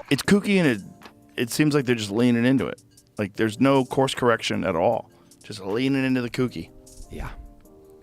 It's kooky and it seems like they're just leaning into it. Like there's no course correction at all. Just leaning into the kooky. Yeah.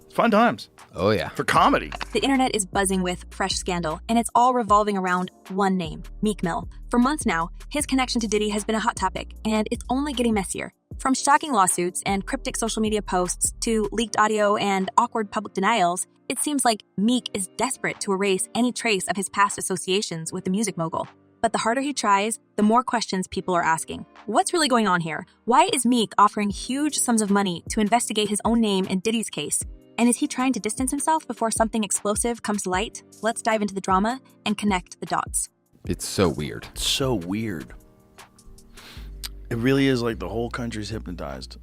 It's fun times. Oh, yeah. For comedy. The internet is buzzing with fresh scandal, and it's all revolving around one name, Meek Mill. For months now, his connection to Diddy has been a hot topic, and it's only getting messier. From shocking lawsuits and cryptic social media posts to leaked audio and awkward public denials, it seems like Meek is desperate to erase any trace of his past associations with the music mogul. But the harder he tries, the more questions people are asking. What's really going on here? Why is Meek offering huge sums of money to investigate his own name in Diddy's case? And is he trying to distance himself before something explosive comes to light? Let's dive into the drama and connect the dots. It's so weird. So weird. It really is like the whole country's hypnotized.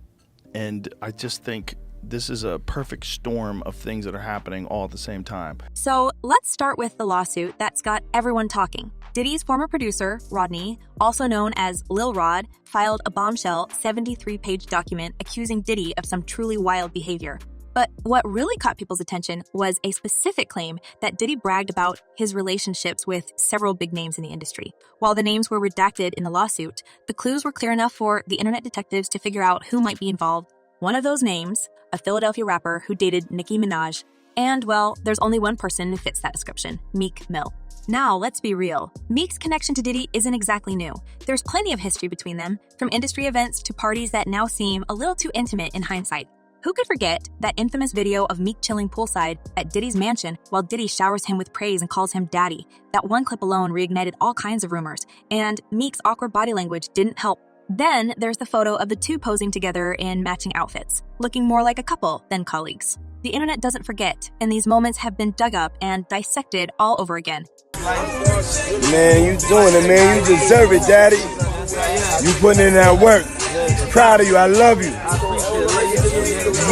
And I just think this is a perfect storm of things that are happening all at the same time. So let's start with the lawsuit that's got everyone talking. Diddy's former producer, Rodney, also known as Lil Rod, filed a bombshell 73-page document accusing Diddy of some truly wild behavior. But what really caught people's attention was a specific claim that Diddy bragged about his relationships with several big names in the industry. While the names were redacted in the lawsuit, the clues were clear enough for the internet detectives to figure out who might be involved. One of those names, a Philadelphia rapper who dated Nicki Minaj. And, well, there's only one person who fits that description, Meek Mill. Now, let's be real. Meek's connection to Diddy isn't exactly new. There's plenty of history between them, from industry events to parties that now seem a little too intimate in hindsight. Who could forget that infamous video of Meek chilling poolside at Diddy's mansion while Diddy showers him with praise and calls him daddy? That one clip alone reignited all kinds of rumors, and Meek's awkward body language didn't help. Then there's the photo of the two posing together in matching outfits, looking more like a couple than colleagues. The internet doesn't forget, and these moments have been dug up and dissected all over again. Man, you doing it, man. You deserve it, daddy. You putting in that work. Proud of you. I love you.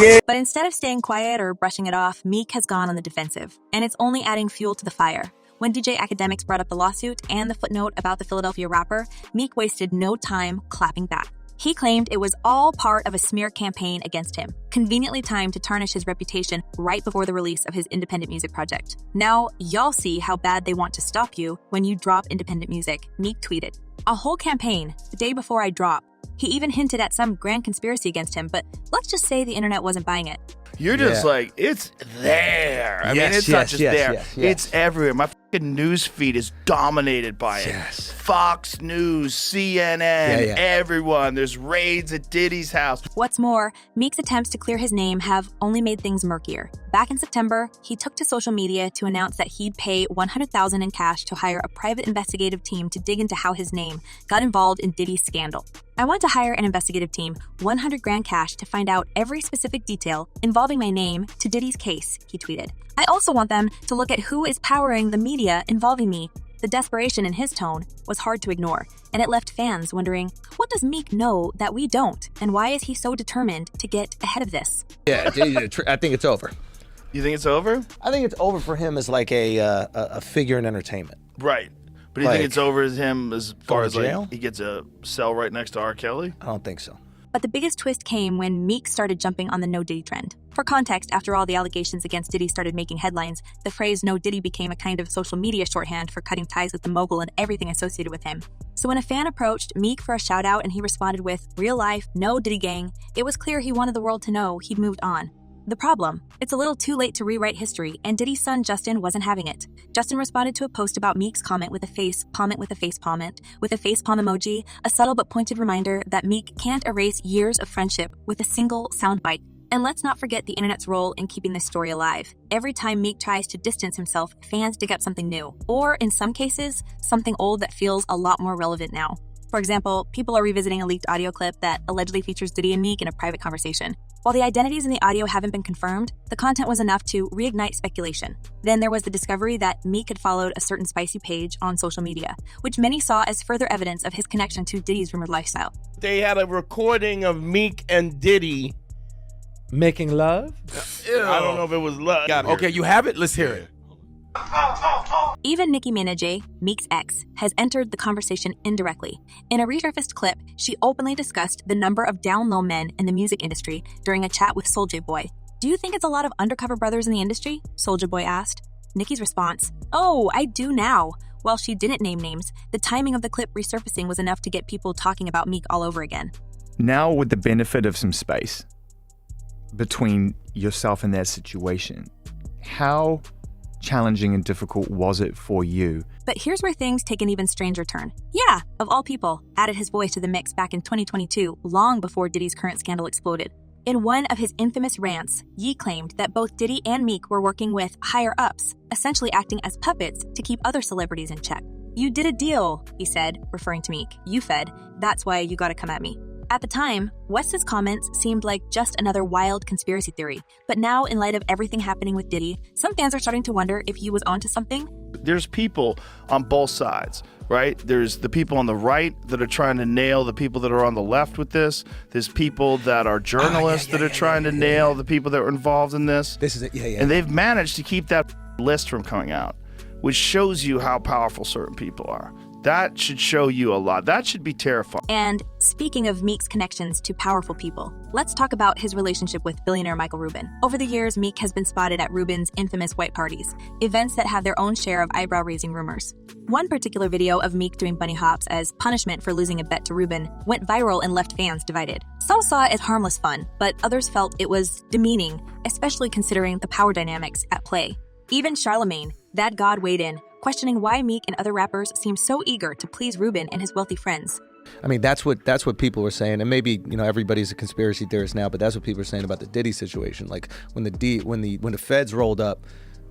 Yeah. But instead of staying quiet or brushing it off, Meek has gone on the defensive, and it's only adding fuel to the fire. When DJ Academics brought up the lawsuit and the footnote about the Philadelphia rapper, Meek wasted no time clapping back. He claimed it was all part of a smear campaign against him, conveniently timed to tarnish his reputation right before the release of his independent music project. Now, y'all see how bad they want to stop you when you drop independent music, Meek tweeted. A whole campaign, the day before I drop. He even hinted at some grand conspiracy against him, but let's just say the internet wasn't buying it. You're just like, it's there. I mean, it's not just there. It's everywhere. My fucking news feed is dominated by it. Yes. Fox News, CNN, everyone. There's raids at Diddy's house. What's more, Meek's attempts to clear his name have only made things murkier. Back in September, he took to social media to announce that he'd pay $100,000 in cash to hire a private investigative team to dig into how his name got involved in Diddy's scandal. I want to hire an investigative team, $100,000 cash to find out every specific detail involving my name to Diddy's case, he tweeted. I also want them to look at who is powering the media involving me. The desperation in his tone was hard to ignore, and it left fans wondering, what does Meek know that we don't, and why is he so determined to get ahead of this? Yeah, I think it's over. You think it's over? I think it's over for him as like a figure in entertainment. Right. But do you think it's over as him as far as like he gets a cell right next to R. Kelly? I don't think so. But the biggest twist came when Meek started jumping on the No Diddy trend. For context, after all the allegations against Diddy started making headlines, the phrase No Diddy became a kind of social media shorthand for cutting ties with the mogul and everything associated with him. So when a fan approached Meek for a shout out and he responded with, real life, no Diddy gang, it was clear he wanted the world to know he'd moved on. The problem? It's a little too late to rewrite history, and Diddy's son Justin wasn't having it. Justin responded to a post about Meek's comment with a face palm emoji, a subtle but pointed reminder that Meek can't erase years of friendship with a single soundbite. And let's not forget the internet's role in keeping this story alive. Every time Meek tries to distance himself, fans dig up something new, or in some cases, something old that feels a lot more relevant now. For example, people are revisiting a leaked audio clip that allegedly features Diddy and Meek in a private conversation. While the identities in the audio haven't been confirmed, the content was enough to reignite speculation. Then there was the discovery that Meek had followed a certain spicy page on social media, which many saw as further evidence of his connection to Diddy's rumored lifestyle. They had a recording of Meek and Diddy making love? I don't know if it was love. Okay, you have it? Let's hear it. Even Nicki Minaj, Meek's ex, has entered the conversation indirectly. In a resurfaced clip, she openly discussed the number of down-low men in the music industry during a chat with Soulja Boy. Do you think it's a lot of undercover brothers in the industry? Soulja Boy asked. Nicki's response, oh, I do now. While she didn't name names, the timing of the clip resurfacing was enough to get people talking about Meek all over again. Now, with the benefit of some space between yourself and their situation, how challenging and difficult was it for you? But here's where things take an even stranger turn. Yeah, of all people, added his voice to the mix back in 2022, long before Diddy's current scandal exploded. In one of his infamous rants, Ye claimed that both Diddy and Meek were working with higher-ups, essentially acting as puppets to keep other celebrities in check. You did a deal, he said, referring to Meek. You fed. That's why you gotta come at me. At the time, West's comments seemed like just another wild conspiracy theory. But now, in light of everything happening with Diddy, some fans are starting to wonder if he was onto something. There's people on both sides, right? There's the people on the right that are trying to nail the people that are on the left with this. There's people that are journalists that are trying to nail the people that were involved in this. This is it, yeah. And they've managed to keep that list from coming out, which shows you how powerful certain people are. That should show you a lot. That should be terrifying. And speaking of Meek's connections to powerful people, let's talk about his relationship with billionaire Michael Rubin. Over the years, Meek has been spotted at Rubin's infamous white parties, events that have their own share of eyebrow-raising rumors. One particular video of Meek doing bunny hops as punishment for losing a bet to Rubin went viral and left fans divided. Some saw it as harmless fun, but others felt it was demeaning, especially considering the power dynamics at play. Even Charlemagne, that god, weighed in, questioning why Meek and other rappers seem so eager to please Rubin and his wealthy friends. I mean, that's what people were saying, and maybe everybody's a conspiracy theorist now, but that's what people were saying about the Diddy situation. Like when the feds rolled up,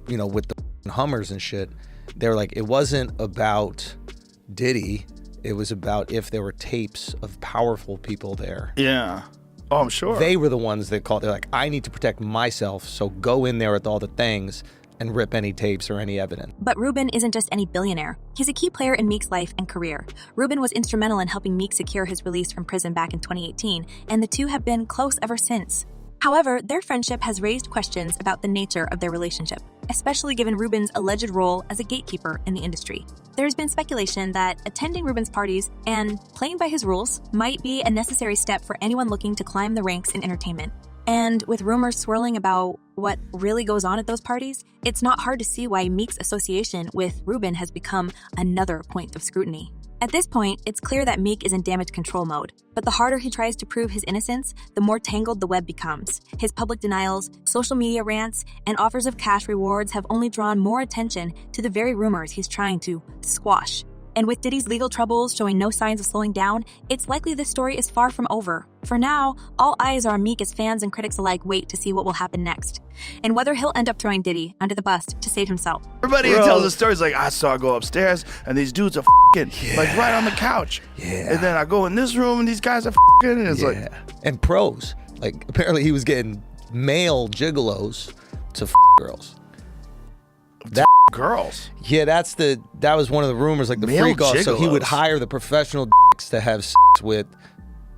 with the Hummers and shit, they were like, it wasn't about Diddy, it was about if there were tapes of powerful people there. Yeah. Oh, I'm sure. They were the ones that called. They're like, I need to protect myself, so go in there with all the things and rip any tapes or any evidence. But Rubin isn't just any billionaire. He's a key player in Meek's life and career. Rubin was instrumental in helping Meek secure his release from prison back in 2018, and the two have been close ever since. However, their friendship has raised questions about the nature of their relationship, especially given Rubin's alleged role as a gatekeeper in the industry. There's been speculation that attending Rubin's parties and playing by his rules might be a necessary step for anyone looking to climb the ranks in entertainment. And with rumors swirling about what really goes on at those parties, it's not hard to see why Meek's association with Rubin has become another point of scrutiny. At this point, it's clear that Meek is in damage control mode, but the harder he tries to prove his innocence, the more tangled the web becomes. His public denials, social media rants, and offers of cash rewards have only drawn more attention to the very rumors he's trying to squash. And with Diddy's legal troubles showing no signs of slowing down, it's likely this story is far from over. For now, all eyes are on Meek as fans and critics alike wait to see what will happen next, and whether he'll end up throwing Diddy under the bus to save himself. Everybody who tells the stories like, I saw I go upstairs and these dudes are like right on the couch. Yeah. And then I go in this room and these guys are and it's like. And pros. Like, apparently he was getting male gigolos to girls. That girls. Yeah, that was one of the rumors, like the Male freak off. So he would gigolos. hire the professional to have with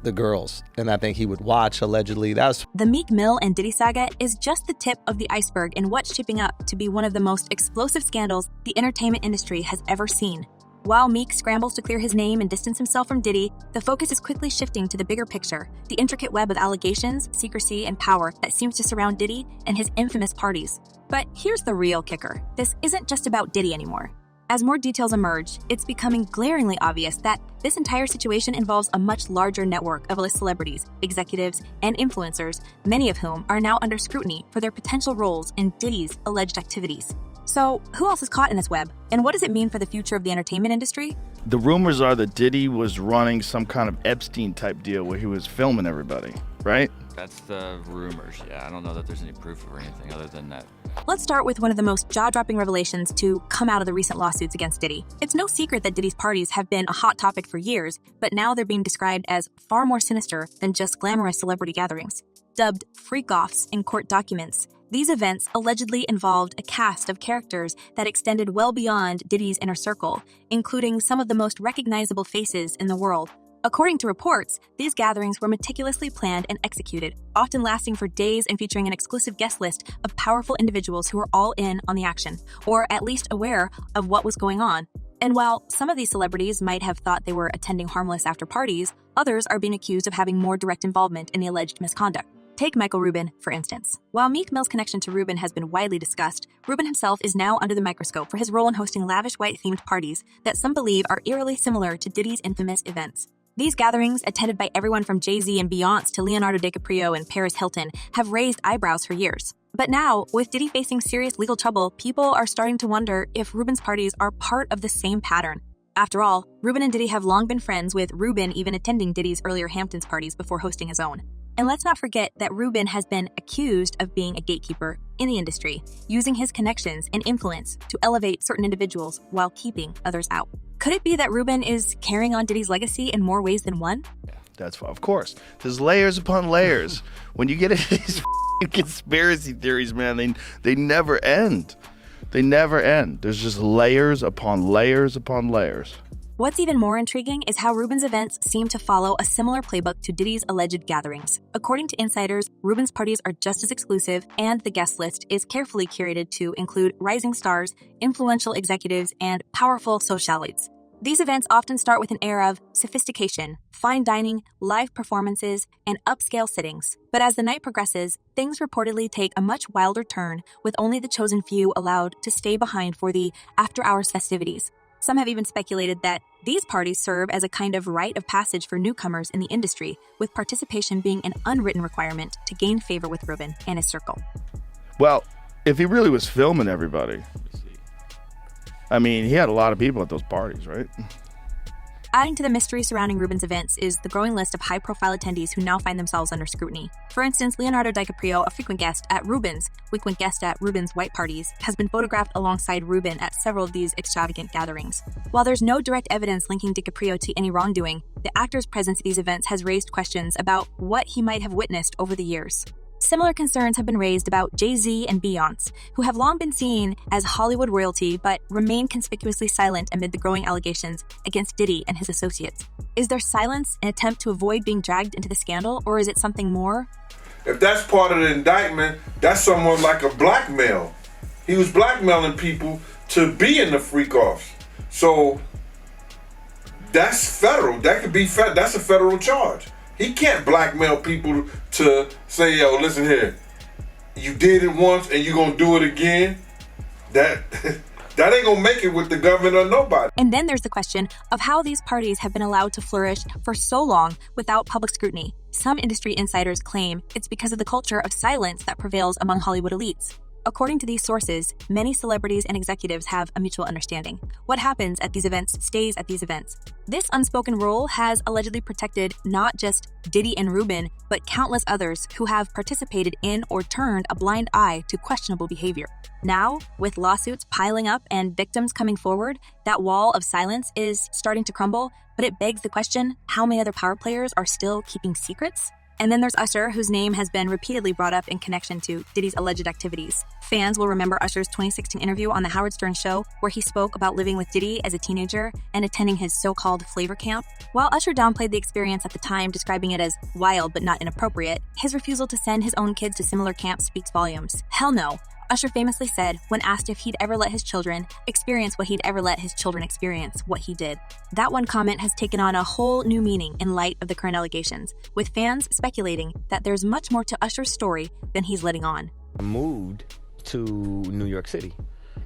the girls, and I think he would watch, allegedly. The Meek Mill and Diddy saga is just the tip of the iceberg in what's shaping up to be one of the most explosive scandals the entertainment industry has ever seen. While Meek scrambles to clear his name and distance himself from Diddy, the focus is quickly shifting to the bigger picture, the intricate web of allegations, secrecy, and power that seems to surround Diddy and his infamous parties. But here's the real kicker. This isn't just about Diddy anymore. As more details emerge, it's becoming glaringly obvious that this entire situation involves a much larger network of celebrities, executives, and influencers, many of whom are now under scrutiny for their potential roles in Diddy's alleged activities. So, who else is caught in this web? And what does it mean for the future of the entertainment industry? The rumors are that Diddy was running some kind of Epstein-type deal where he was filming everybody, right? That's the rumors, yeah. I don't know that there's any proof or anything other than that. Let's start with one of the most jaw-dropping revelations to come out of the recent lawsuits against Diddy. It's no secret that Diddy's parties have been a hot topic for years, but now they're being described as far more sinister than just glamorous celebrity gatherings. Dubbed freak-offs in court documents, these events allegedly involved a cast of characters that extended well beyond Diddy's inner circle, including some of the most recognizable faces in the world. According to reports, these gatherings were meticulously planned and executed, often lasting for days and featuring an exclusive guest list of powerful individuals who were all in on the action, or at least aware of what was going on. And while some of these celebrities might have thought they were attending harmless after parties, others are being accused of having more direct involvement in the alleged misconduct. Take Michael Rubin, for instance. While Meek Mill's connection to Rubin has been widely discussed, Rubin himself is now under the microscope for his role in hosting lavish white-themed parties that some believe are eerily similar to Diddy's infamous events. These gatherings, attended by everyone from Jay-Z and Beyonce to Leonardo DiCaprio and Paris Hilton, have raised eyebrows for years. But now, with Diddy facing serious legal trouble, people are starting to wonder if Rubin's parties are part of the same pattern. After all, Rubin and Diddy have long been friends, with Rubin even attending Diddy's earlier Hamptons parties before hosting his own. And let's not forget that Rubin has been accused of being a gatekeeper in the industry, using his connections and influence to elevate certain individuals while keeping others out. Could it be that Rubin is carrying on Diddy's legacy in more ways than one? That's of course. There's layers upon layers. When you get into these conspiracy theories, man, they never end. They never end. There's just layers upon layers upon layers. What's even more intriguing is how Rubin's events seem to follow a similar playbook to Diddy's alleged gatherings. According to insiders, Rubin's parties are just as exclusive, and the guest list is carefully curated to include rising stars, influential executives, and powerful socialites. These events often start with an air of sophistication, fine dining, live performances, and upscale sittings. But as the night progresses, things reportedly take a much wilder turn, with only the chosen few allowed to stay behind for the after-hours festivities. Some have even speculated that these parties serve as a kind of rite of passage for newcomers in the industry, with participation being an unwritten requirement to gain favor with Rubin and his circle. Well, if he really was filming everybody, I mean, he had a lot of people at those parties, right? Adding to the mystery surrounding Rubin's events is the growing list of high-profile attendees who now find themselves under scrutiny. For instance, Leonardo DiCaprio, a frequent guest at Rubin's white parties, has been photographed alongside Rubin at several of these extravagant gatherings. While there's no direct evidence linking DiCaprio to any wrongdoing, the actor's presence at these events has raised questions about what he might have witnessed over the years. Similar concerns have been raised about Jay-Z and Beyonce, who have long been seen as Hollywood royalty but remain conspicuously silent amid the growing allegations against Diddy and his associates. Is their silence an attempt to avoid being dragged into the scandal, or is it something more? If that's part of the indictment, that's someone like a blackmail. He was blackmailing people to be in the freak-offs. So that's federal. That could be that's a federal charge. He can't blackmail people to say, yo, listen here, you did it once and you're gonna do it again. That ain't gonna make it with the government or nobody. And then there's the question of how these parties have been allowed to flourish for so long without public scrutiny. Some industry insiders claim it's because of the culture of silence that prevails among Hollywood elites. According to these sources, many celebrities and executives have a mutual understanding. What happens at these events stays at these events. This unspoken rule has allegedly protected not just Diddy and Rubin, but countless others who have participated in or turned a blind eye to questionable behavior. Now, with lawsuits piling up and victims coming forward, that wall of silence is starting to crumble, but it begs the question, how many other power players are still keeping secrets? And then there's Usher, whose name has been repeatedly brought up in connection to Diddy's alleged activities. Fans will remember Usher's 2016 interview on The Howard Stern Show, where he spoke about living with Diddy as a teenager and attending his so-called flavor camp. While Usher downplayed the experience at the time, describing it as wild but not inappropriate, his refusal to send his own kids to similar camps speaks volumes. Hell no. Usher famously said, when asked if he'd ever let his children experience what he'd ever let his children experience, what he did. That one comment has taken on a whole new meaning in light of the current allegations, with fans speculating that there's much more to Usher's story than he's letting on. I moved to New York City,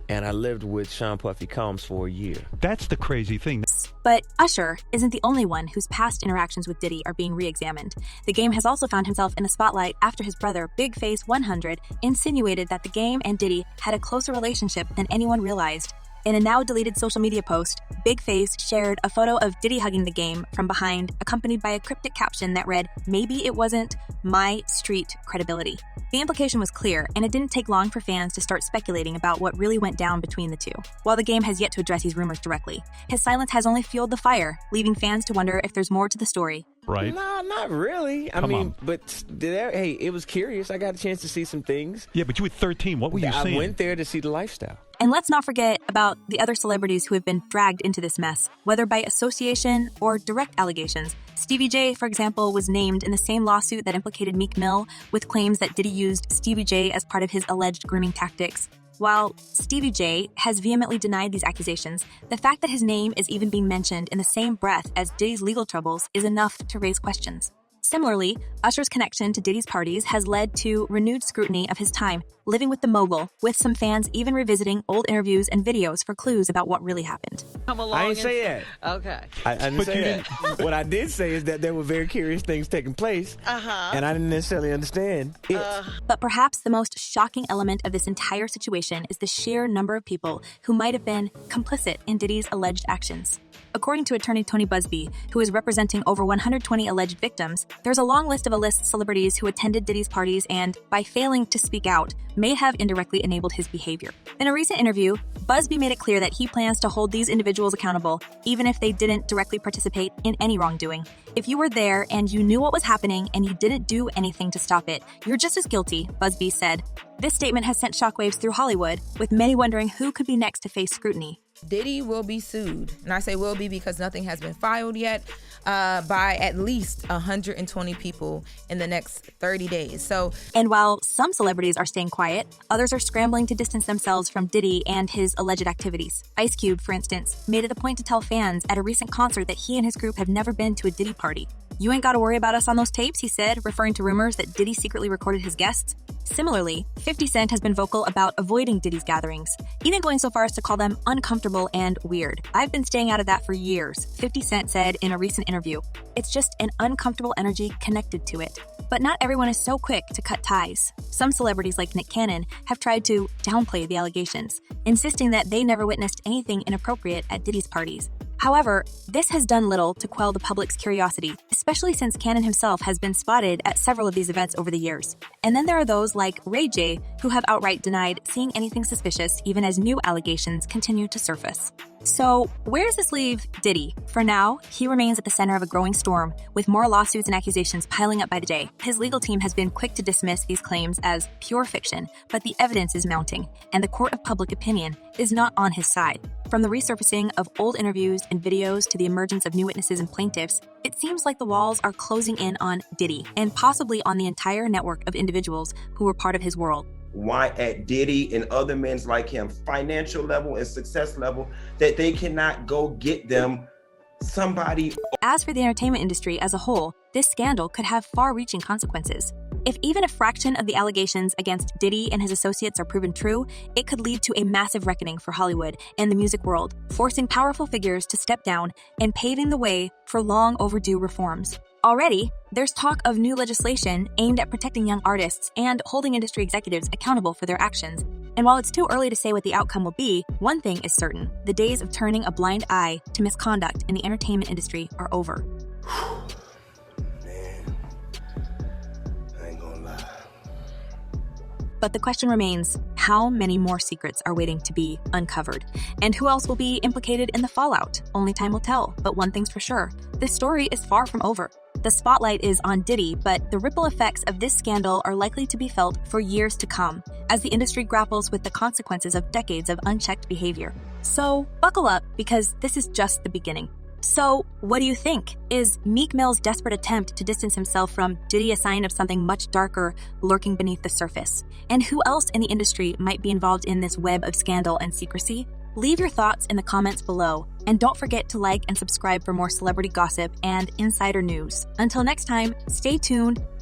and I lived with Sean Puffy Combs for a year. That's the crazy thing. But Usher isn't the only one whose past interactions with Diddy are being re-examined. The Game has also found himself in the spotlight after his brother, Big Face 100, insinuated that the Game and Diddy had a closer relationship than anyone realized. In a now-deleted social media post, Big Face shared a photo of Diddy hugging the Game from behind, accompanied by a cryptic caption that read, "Maybe it wasn't my street credibility." The implication was clear, and it didn't take long for fans to start speculating about what really went down between the two. While the Game has yet to address these rumors directly, his silence has only fueled the fire, leaving fans to wonder if there's more to the story. Right? Nah, not really. I mean, but hey, it was curious. I got a chance to see some things. Yeah, but you were 13. What were you seeing? I went there to see the lifestyle. And let's not forget about the other celebrities who have been dragged into this mess, whether by association or direct allegations. Stevie J, for example, was named in the same lawsuit that implicated Meek Mill, with claims that Diddy used Stevie J as part of his alleged grooming tactics. While Stevie J has vehemently denied these accusations, the fact that his name is even being mentioned in the same breath as Diddy's legal troubles is enough to raise questions. Similarly, Usher's connection to Diddy's parties has led to renewed scrutiny of his time living with the mogul, with some fans even revisiting old interviews and videos for clues about what really happened. I didn't say that. Okay. I didn't say that. What I did say is that there were very curious things taking place, and I didn't necessarily understand it. But perhaps the most shocking element of this entire situation is the sheer number of people who might have been complicit in Diddy's alleged actions. According to attorney Tony Busby, who is representing over 120 alleged victims, there's a long list of A-list celebrities who attended Diddy's parties and, by failing to speak out, may have indirectly enabled his behavior. In a recent interview, Busby made it clear that he plans to hold these individuals accountable, even if they didn't directly participate in any wrongdoing. If you were there and you knew what was happening and you didn't do anything to stop it, you're just as guilty, Busby said. This statement has sent shockwaves through Hollywood, with many wondering who could be next to face scrutiny. Diddy will be sued, and I say will be because nothing has been filed yet, by at least 120 people in the next 30 days. And while some celebrities are staying quiet, others are scrambling to distance themselves from Diddy and his alleged activities. Ice Cube, for instance, made it a point to tell fans at a recent concert that he and his group have never been to a Diddy party. "You ain't gotta worry about us on those tapes," he said, referring to rumors that Diddy secretly recorded his guests. Similarly, 50 Cent has been vocal about avoiding Diddy's gatherings, even going so far as to call them uncomfortable and weird. "I've been staying out of that for years," 50 Cent said in a recent interview. "It's just an uncomfortable energy connected to it." But not everyone is so quick to cut ties. Some celebrities like Nick Cannon have tried to downplay the allegations, insisting that they never witnessed anything inappropriate at Diddy's parties. However, this has done little to quell the public's curiosity, especially since Cannon himself has been spotted at several of these events over the years. And then there are those like Ray J, who have outright denied seeing anything suspicious even as new allegations continue to surface. So, where does this leave Diddy? For now, he remains at the center of a growing storm, with more lawsuits and accusations piling up by the day. His legal team has been quick to dismiss these claims as pure fiction, but the evidence is mounting, and the court of public opinion is not on his side. From the resurfacing of old interviews and videos to the emergence of new witnesses and plaintiffs, it seems like the walls are closing in on Diddy, and possibly on the entire network of individuals who were part of his world. Why at Diddy and other men like him, financial level and success level, that they cannot go get them somebody. As for the entertainment industry as a whole, this scandal could have far-reaching consequences. If even a fraction of the allegations against Diddy and his associates are proven true, it could lead to a massive reckoning for Hollywood and the music world, forcing powerful figures to step down and paving the way for long overdue reforms. Already, there's talk of new legislation aimed at protecting young artists and holding industry executives accountable for their actions. And while it's too early to say what the outcome will be, one thing is certain: the days of turning a blind eye to misconduct in the entertainment industry are over. But the question remains, how many more secrets are waiting to be uncovered? And who else will be implicated in the fallout? Only time will tell, but one thing's for sure: this story is far from over. The spotlight is on Diddy, but the ripple effects of this scandal are likely to be felt for years to come, as the industry grapples with the consequences of decades of unchecked behavior. So buckle up, because this is just the beginning. So, what do you think? Is Meek Mill's desperate attempt to distance himself from Diddy a sign of something much darker lurking beneath the surface? And who else in the industry might be involved in this web of scandal and secrecy? Leave your thoughts in the comments below, and don't forget to like and subscribe for more celebrity gossip and insider news. Until next time, stay tuned.